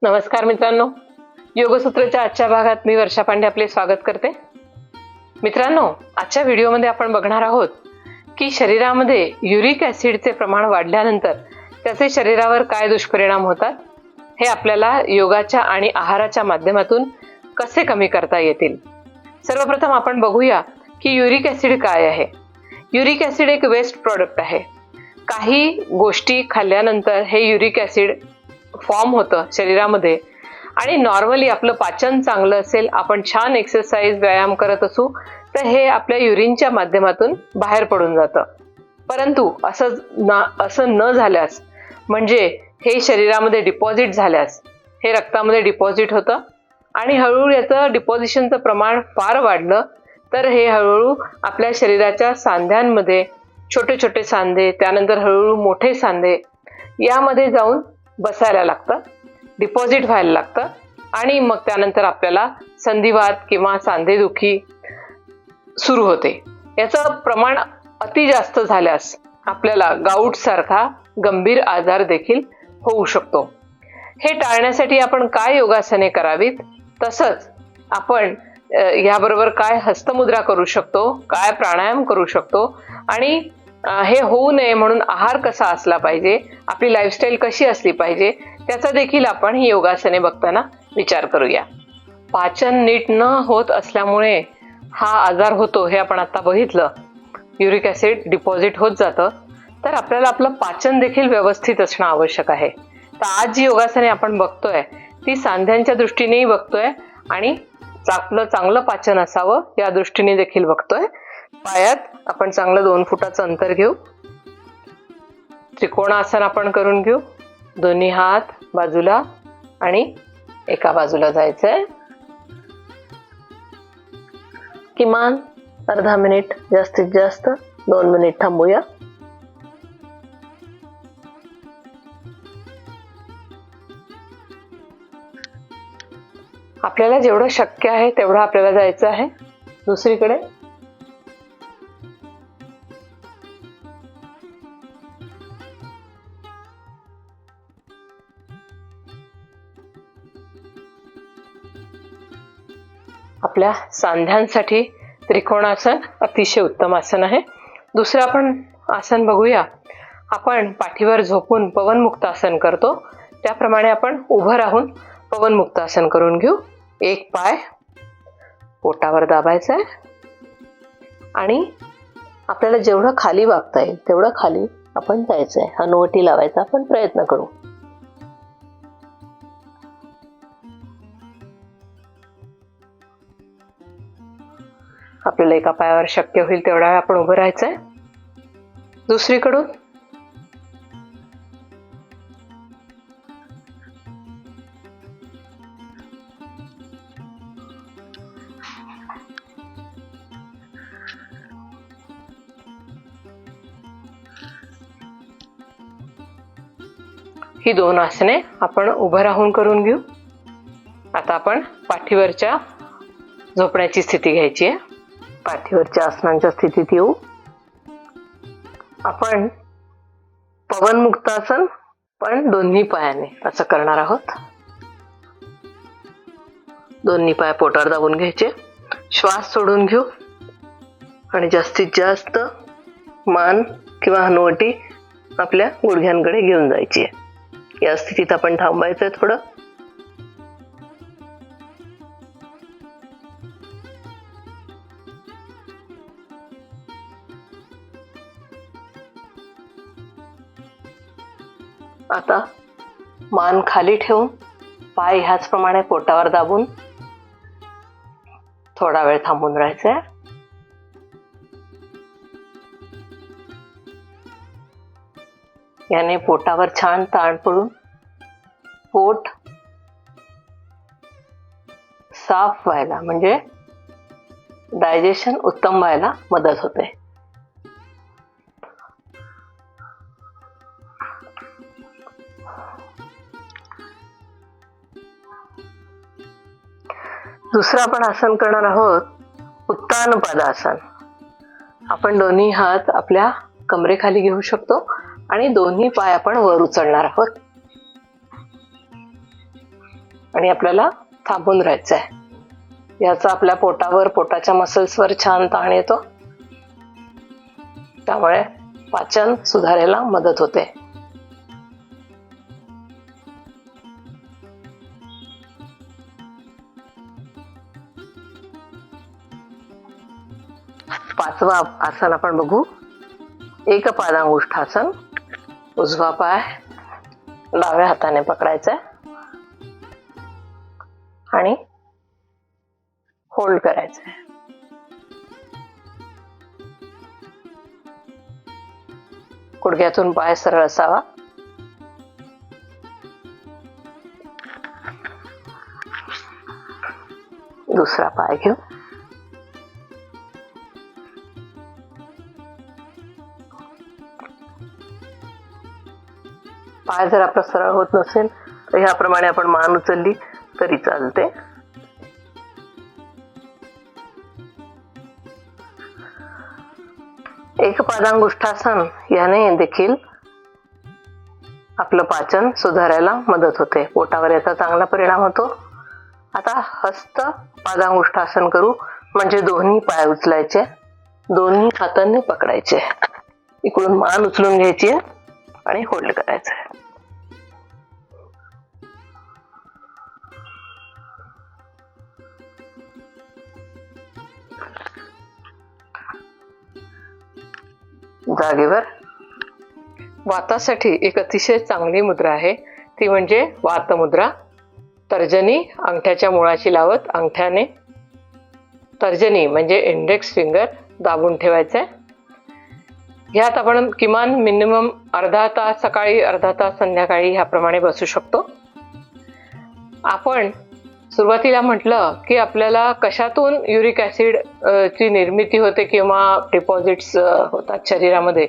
नमस्कार मित्रांनो, योगसूत्रच्या आजच्या भागात मी वर्षा पांडे आपले स्वागत करते. मित्रांनो, आजच्या व्हिडिओमध्ये आपण बघणार आहोत की शरीरामध्ये युरिक ॲसिडचे प्रमाण वाढल्यानंतर त्याचे शरीरावर काय दुष्परिणाम होतात हे आपल्याला योगाच्या आणि आहाराच्या माध्यमातून कसे कमी करता येतील. सर्वप्रथम आपण बघूया की युरिक ॲसिड काय आहे. युरिक ॲसिड एक वेस्ट प्रॉडक्ट आहे. काही गोष्टी खाल्ल्यानंतर हे युरिक ॲसिड फॉर्म होतं शरीरामध्ये आणि नॉर्मली आपलं पाचन चांगलं असेल, आपण छान एक्सरसाइज व्यायाम करत असू तर हे आपल्या युरिनच्या माध्यमातून बाहेर पडून जातं. परंतु असं न झाल्यास, म्हणजे हे शरीरामध्ये डिपॉझिट झाल्यास हे रक्तामध्ये डिपॉझिट होतं आणि हळूहळू याचं डिपॉझिशनचं प्रमाण फार वाढलं तर हे हळूहळू आपल्या शरीराच्या सांध्यांमध्ये छोटे छोटे सांधे, त्यानंतर हळूहळू मोठे सांधे यामध्ये जाऊन बसायला लागतं, डिपॉझिट व्हायला लागतं आणि मग त्यानंतर आपल्याला संधिवात किंवा सांधेदुखी सुरू होते. याचं प्रमाण अति जास्त झाल्यास आपल्याला गाऊट सारखा गंभीर आजार देखील होऊ शकतो. हे टाळण्यासाठी आपण काय योगासने करावीत, तसंच आपण याबरोबर काय हस्तमुद्रा करू शकतो, काय प्राणायाम करू शकतो आणि हे होऊ नये म्हणून आहार कसा असला पाहिजे, आपली लाईफस्टाईल कशी असली पाहिजे त्याचा देखील आपण ही योगासने बघताना विचार करूया. पाचन नीट न होत असल्यामुळे हा आजार होतो हे आपण आता बघितलं. युरिक ॲसिड डिपॉझिट होत जातं तर आपल्याला आपलं पाचन देखील व्यवस्थित असणं आवश्यक आहे. तर आज जी योगासने आपण बघतोय ती सांध्यांच्या दृष्टीनेही बघतोय आणि आपलं चांगलं पाचन असावं या दृष्टीने देखील बघतोय. पायात आपण चांगलं 2 फुटाचं अंतर घेऊ. त्रिकोणासन आपण करून घेऊ. दोन्ही हात बाजूला आणि एका बाजूला जायचंय. किमान अर्धा मिनिट, जास्तीत जास्त 2 मिनिट थांबूया. आपल्याला जेवढं शक्य आहे तेवढं आपल्याला जायचं आहे दुसरीकडे. आपल्या सांध्यांसाठी त्रिकोणासन अतिशय उत्तम आसन आहे. दुसरं आपण आसन बघूया. आपण पाठीवर झोपून पवनमुक्तासन करतो त्याप्रमाणे आपण उभं राहून पवनमुक्तासन करून घेऊ. एक पाय पोटावर दाबायचा आहे आणि आपल्याला जेवढं खाली वाकता येईल तेवढं खाली आपण जायचंय. हनुवटी लावायचा आपण प्रयत्न करू. आपल्याला एका पायावर शक्य होईल तेवढा वेळ आपण उभं राहायचंय. दुसरीकडून ही 2 आसने आपण उभं राहून करून घेऊ. आता आपण पाठीवरच्या झोपण्याची स्थिती घ्यायची आहे. पाठीवरच्या आसनांच्या स्थितीत येऊ. आपण पवनमुक्तासन पण दोन्ही पायाने असं करणार आहोत. दोन्ही पाय पोटावर दाबून घ्यायचे. श्वास सोडून घेऊ आणि जास्तीत जास्त मान किंवा हनुवटी आपल्या गुडघ्यांकडे घेऊन जायची आहे. या स्थितीत आपण थांबायचंय थोडं. आता मान खाली ठेवून पाय ह्याचप्रमाणे पोटावर दाबून थोडा वेळ थांबून राहायचंय. याने पोटावर छान ताण पडून पोट साफ व्हायला, म्हणजे डायजेशन उत्तम व्हायला मदत होते. दुसरं आपण आसन करणार आहोत उत्तान पदासन. आपण दोन्ही हात आपल्या कमरेखाली घेऊ शकतो आणि दोन्ही पाय आपण वर उचलणार आहोत. आणि आपल्याला थांबून राहायचं आहे। याचा आपल्या पोटावर, पोटाच्या मसल्सवर छान ताण येतो, त्यामुळे पाचन सुधारायला मदत होते। पाचवा आसन आपण बघू, एकपादांगुष्ठासन। उजवा पाय डाव्या हाताने पकडायचा आणि होल्ड करायचं आहे। गुडघ्यातून पाय सरळ असावा। दुसरा पाय घेऊ। पाय जर आपला सरळ होत नसेल तर ह्याप्रमाणे आपण मान उचलली तरी चालते। एकपादांगुष्ठासन याने देखील आपलं पाचन सुधारायला मदत होते, पोटावर याचा चांगला परिणाम होतो। आता हस्त पादांगुष्ठासन करू, म्हणजे दोन्ही पाय उचलायचे, दोन्ही हातांनी पकडायचे, इकडून मान उचलून घ्यायची आणि होल्ड करायचं आहे। जागेवर। वातासाठी एक अतिशय चांगली मुद्रा आहे, ती म्हणजे वात मुद्रा। तर्जनी अंगठ्याच्या मुळाशी लावत अंगठ्याने तर्जनी म्हणजे इंडेक्स फिंगर दाबून ठेवायचंय। ह्यात आपण किमान मिनिमम अर्धा तास सकाळी, अर्धा तास संध्याकाळी ह्याप्रमाणे बसू शकतो। आपण सुरुवातीला म्हटलं की आपल्याला कशातून युरिक ऍसिड ची निर्मिती होते किंवा डिपॉझिट्स होतात शरीरामध्ये,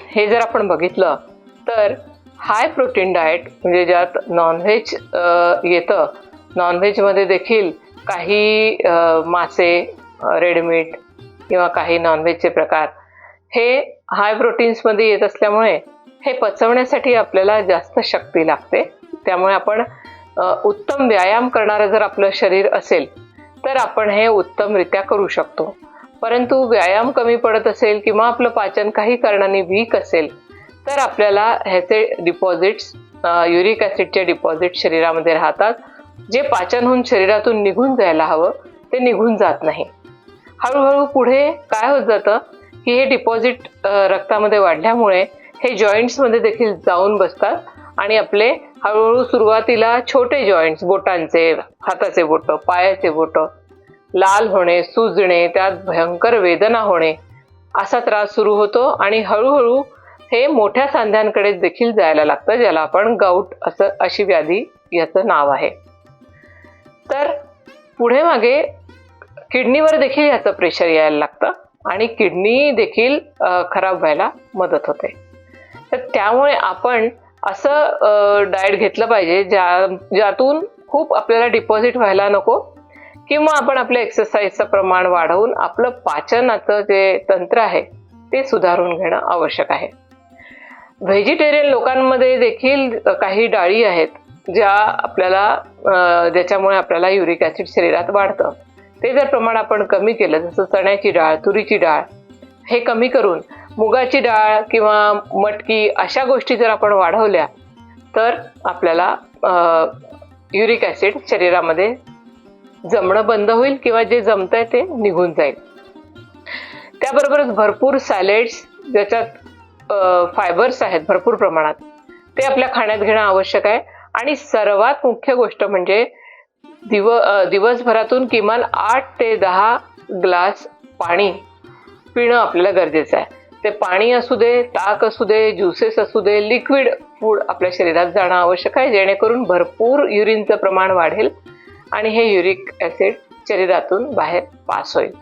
हे जर आपण बघितलं तर हाय प्रोटीन डाएट म्हणजे ज्यात नॉनव्हेज येतं, नॉनव्हेजमध्ये देखील काही मासे, रेड मीट किंवा काही नॉनव्हेजचे प्रकार हे हाय प्रोटीन्समध्ये येत असल्यामुळे हे पचवण्यासाठी आपल्याला जास्त शक्ती लागते। त्यामुळे आपण उत्तम व्यायाम करणारं जर आपलं शरीर असेल तर आपण हे उत्तमरित्या करू शकतो। परंतु व्यायाम कमी पडत असेल किंवा आपलं पाचन काही कारणाने वीक असेल तर आपल्याला ह्याचे डिपॉझिट्स, युरिक ऍसिडचे डिपॉझिट शरीरामध्ये राहतात, जे पाचन होऊन शरीरातून निघून जायला हवं ते निघून जात नाही। हळूहळू पुढे काय होत जातं की हे डिपॉझिट रक्तामध्ये वाढल्यामुळे हे जॉईंट्समध्ये देखील जाऊन बसतात आणि आपले हळूहळू सुरुवातीला छोटे जॉईंट्स, बोटांचे, हाताचे बोट, पायाचे बोट लाल होणे, सुजणे, त्यात भयंकर वेदना होणे असा त्रास सुरू होतो आणि हळूहळू हे मोठ्या सांध्यांकडे देखील जायला लागतं, ज्याला आपण गाऊट अशी व्याधी याचं नाव आहे। तर पुढे मागे किडनीवर देखील याचं प्रेशर यायला लागतं आणि किडनी देखील खराब व्हायला मदत होते। तर त्यामुळे आपण असं डाएट घेतलं पाहिजे ज्यातून खूप आपल्याला डिपॉझिट व्हायला नको, किंवा आपण आपल्या एक्सरसाइजचं प्रमाण वाढवून आपलं पाचनाचं जे तंत्र आहे ते सुधारून घेणं आवश्यक आहे। व्हेजिटेरियन लोकांमध्ये देखील काही डाळी आहेत ज्या आपल्याला ज्याच्यामुळे आपल्याला युरिक ऍसिड शरीरात वाढतं। ते जर प्रमाण आपण कमी केलं, जसं चण्याची डाळ, तुरीची डाळ, हे कमी करून मुगाची डाळ किंवा मटकी अशा गोष्टी जर आपण वाढवल्या तर आपल्याला युरिक ऍसिड शरीरामध्ये जमणं बंद होईल किंवा जे जमतंय ते निघून जाईल। त्याबरोबरच भरपूर सॅलेड्स ज्याच्यात फायबर्स आहेत भरपूर प्रमाणात, ते आपल्या खाण्यात घेणं आवश्यक आहे। आणि सर्वात मुख्य गोष्ट म्हणजे दिवसभरातून किमान 8 ते 10 ग्लास पाणी पिणं आपल्याला गरजेचं आहे। ते पाणी असू दे, ताक असू दे, ज्युसेस असू दे, लिक्विड फूड आपल्या शरीरात जाणं आवश्यक आहे, जेणेकरून भरपूर युरिनचं प्रमाण वाढेल आणि हे युरिक ऍसिड शरीरातून बाहेर पास होईल।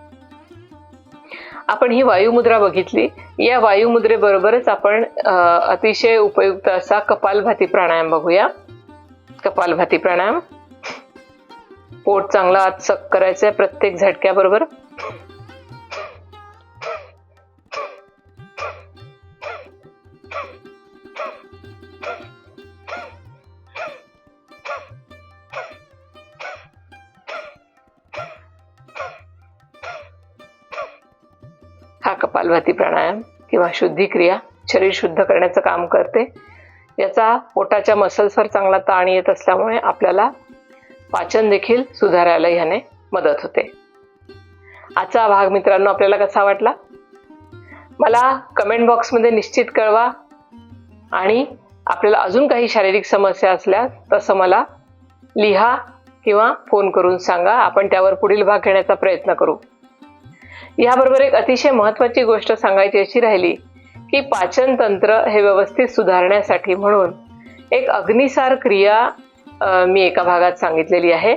आपण ही वायुमुद्रा बघितली। या वायुमुद्रेबरोबरच आपण अतिशय उपयुक्त असा कपालभाती प्राणायाम बघूया। कपालभाती प्राणायाम, पोट चांगला आत सक करायचंय प्रत्येक झटक्याबरोबर। कपालभाती प्राणायाम किंवा शुद्धी क्रिया शरीर शुद्ध करण्याचं काम करते. याचा पोटाच्या मसल्सवर चांगला ताण येत असल्यामुळे आपल्याला पाचन देखील सुधारायला ह्याने मदत होते. आजचा भाग मित्रांनो आपल्याला कसा वाटला मला कमेंट बॉक्समध्ये निश्चित कळवा. आणि आपल्याला अजून काही शारीरिक समस्या असल्यास तसं मला लिहा किंवा फोन करून सांगा. आपण त्यावर पुढील भाग घेण्याचा प्रयत्न करू. याबरोबर एक अतिशय महत्त्वाची गोष्ट सांगायची अशी राहिली की पाचन तंत्र हे व्यवस्थित सुधारण्यासाठी म्हणून एक अग्निसार क्रिया मी एका भागात सांगितलेली आहे.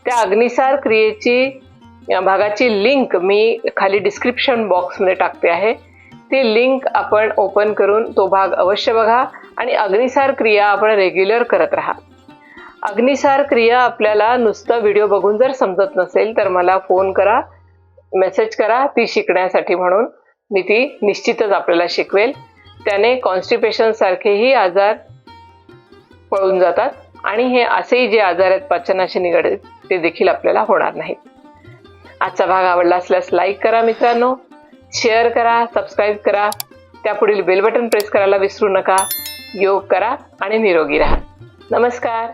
त्या अग्निसार क्रियेची भागाची लिंक मी खाली डिस्क्रिप्शन बॉक्समध्ये टाकते आहे. ती लिंक आपण ओपन करून तो भाग अवश्य बघा आणि अग्निसार क्रिया आपण रेग्युलर करत राहा. अग्निसार क्रिया आपल्याला नुसतं व्हिडिओ बघून जर समजत नसेल तर मला फोन करा, मेसेज करा ती शिकण्यासाठी. म्हणून मी ती निश्चितच आपल्याला शिकवेल. त्याने कॉन्स्टिपेशन सारखेही आजार पळून जातात आणि हे असेही जे आजार आहेत पाचनाशी निगडीत ते देखील आपल्याला होणार नाहीत. आजचा भाग आवडला असल्यास लाईक करा मित्रांनो, शेअर करा, सबस्क्राईब करा. त्यापुढील बेल बटन प्रेस करायला विसरू नका. योग करा आणि निरोगी राहा. नमस्कार.